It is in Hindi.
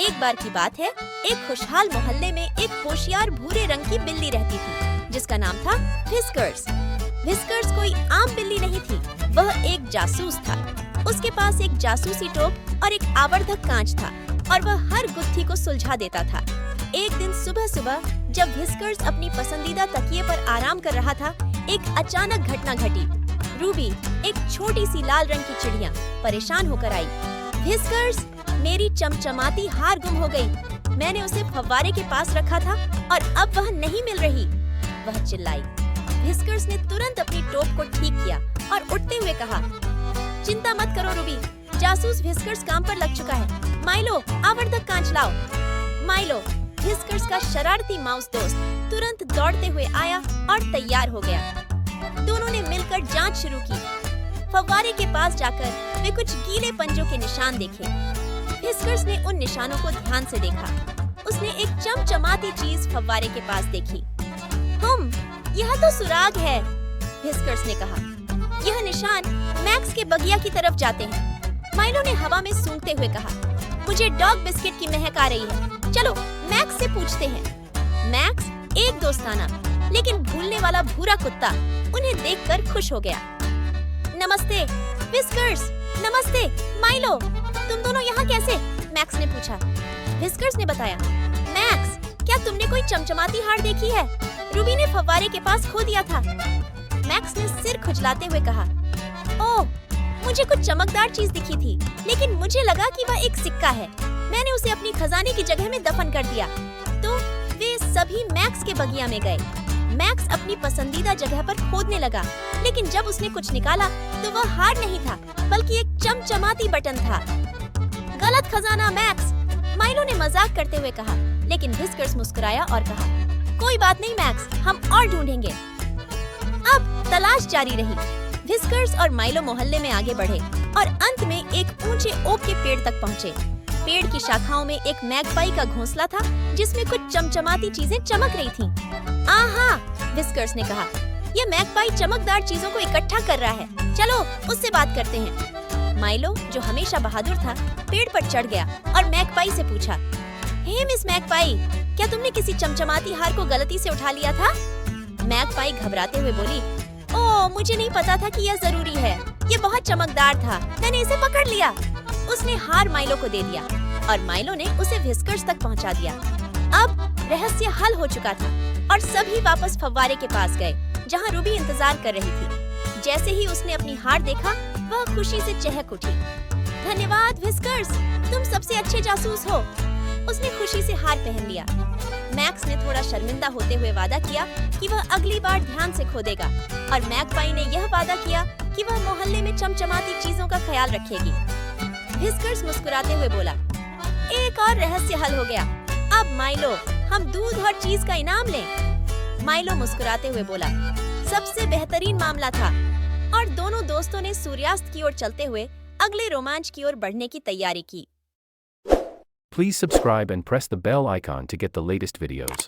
एक बार की बात है, एक खुशहाल मोहल्ले में एक होशियार भूरे रंग की बिल्ली रहती थी, जिसका नाम था व्हिस्कर्स। व्हिस्कर्स कोई आम बिल्ली नहीं थी, वह एक जासूस था। उसके पास एक जासूसी टोप और एक आवर्धक कांच था और वह हर गुत्थी को सुलझा देता था। एक दिन सुबह सुबह जब व्हिस्कर्स अपनी पसंदीदा तकिए पर आराम कर रहा था, एक अचानक घटना घटी। रूबी, एक छोटी सी लाल रंग की चिड़िया, परेशान होकर आई। व्हिस्कर्स, मेरी चमचमाती हार गुम हो गई। मैंने उसे फव्वारे के पास रखा था और अब वह नहीं मिल रही, वह चिल्लाई। व्हिस्कर्स ने तुरंत अपनी टोप को ठीक किया और उठते हुए कहा, चिंता मत करो रूबी, जासूस व्हिस्कर्स काम पर लग चुका है। माइलो, आवर्धक कांच लाओ। माइलो, व्हिस्कर्स का शरारती माउस दोस्त, तुरंत दौड़ते हुए आया और तैयार हो गया। दोनों ने मिलकर जांच शुरू की। फव्वारे के पास जाकर वे कुछ गीले पंजों के निशान देखे। व्हिस्कर्स ने उन निशानों को ध्यान से देखा। उसने एक चमचमाती चीज फव्वारे के पास देखी। यह तो सुराग है, व्हिस्कर्स ने कहा। यह निशान मैक्स के बगिया की तरफ जाते हैं। माइलो ने हवा में सूंघते हुए कहा, मुझे डॉग बिस्किट की महक आ रही है। चलो मैक्स से पूछते हैं। मैक्स, एक दोस्ताना लेकिन भूलने वाला भूरा कुत्ता, उन्हें देखकर खुश हो गया। नमस्ते व्हिस्कर्स। नमस्ते माइलो, तुम दोनों यहाँ कैसे? मैक्स ने पूछा। व्हिस्कर्स ने बताया, मैक्स, क्या तुमने कोई चमचमाती हार देखी है? रूबी ने फव्वारे के पास खो दिया था। मैक्स ने सिर खुजलाते हुए कहा, ओह, मुझे कुछ चमकदार चीज दिखी थी, लेकिन मुझे लगा कि वह एक सिक्का है। मैंने उसे अपनी खजाने की जगह में दफन कर दिया। तो वे सभी मैक्स के बगिया में गए। मैक्स अपनी पसंदीदा जगह पर खोदने लगा, लेकिन जब उसने कुछ निकाला तो वह हार नहीं था, बल्कि एक चमचमाती बटन था। गलत खजाना मैक्स, माइलो ने मजाक करते हुए कहा, लेकिन व्हिस्कर्स मुस्कुराया और कहा, कोई बात नहीं मैक्स, हम और ढूंढेंगे। अब तलाश जारी रही। व्हिस्कर्स और माइलो मोहल्ले में आगे बढ़े और अंत में एक ऊंचे ओक के पेड़ तक पहुँचे। पेड़ की शाखाओं में एक मैगपाई का घोंसला था, जिसमें कुछ चमचमाती चीजें चमक रही थीं। आहा, व्हिस्कर्स ने कहा, यह मैगपाई चमकदार चीजों को इकट्ठा कर रहा है। चलो उससे बात करते हैं। माइलो, जो हमेशा बहादुर था, पेड़ पर चढ़ गया और मैगपाई से पूछा, हे मिस मैगपाई, क्या तुमने किसी चमचमाती हार को गलती से उठा लिया था? मैगपाई घबराते हुए बोली, ओह, मुझे नहीं पता था कि यह जरूरी है। ये बहुत चमकदार था, मैंने इसे पकड़ लिया। उसने हार माइलो को दे दिया और माइलो ने उसे व्हिस्कर्स तक पहुंचा दिया। अब रहस्य हल हो चुका था और सभी वापस फव्वारे के पास गए, जहां रूबी इंतजार कर रही थी। जैसे ही उसने अपनी हार देखा, वह खुशी से चहक उठी। धन्यवाद व्हिस्कर्स, तुम सबसे अच्छे जासूस हो। उसने खुशी से हार पहन लिया। मैक्स ने थोड़ा शर्मिंदा होते हुए वादा किया कि वह अगली बार ध्यान से खोदेगा, और मैगपाई ने यह वादा किया कि वह मोहल्ले में चमचमाती चीजों का ख्याल रखेगी। व्हिस्कर्स मुस्कुराते हुए बोला, एक और रहस्य हल हो गया। अब माइलो, हम दूध और चीज का इनाम लें। माइलो मुस्कुराते हुए बोला, सबसे बेहतरीन मामला था। और दोनों दोस्तों ने सूर्यास्त की ओर चलते हुए अगले रोमांच की ओर बढ़ने की तैयारी की। Please subscribe and press the bell icon to get the latest videos.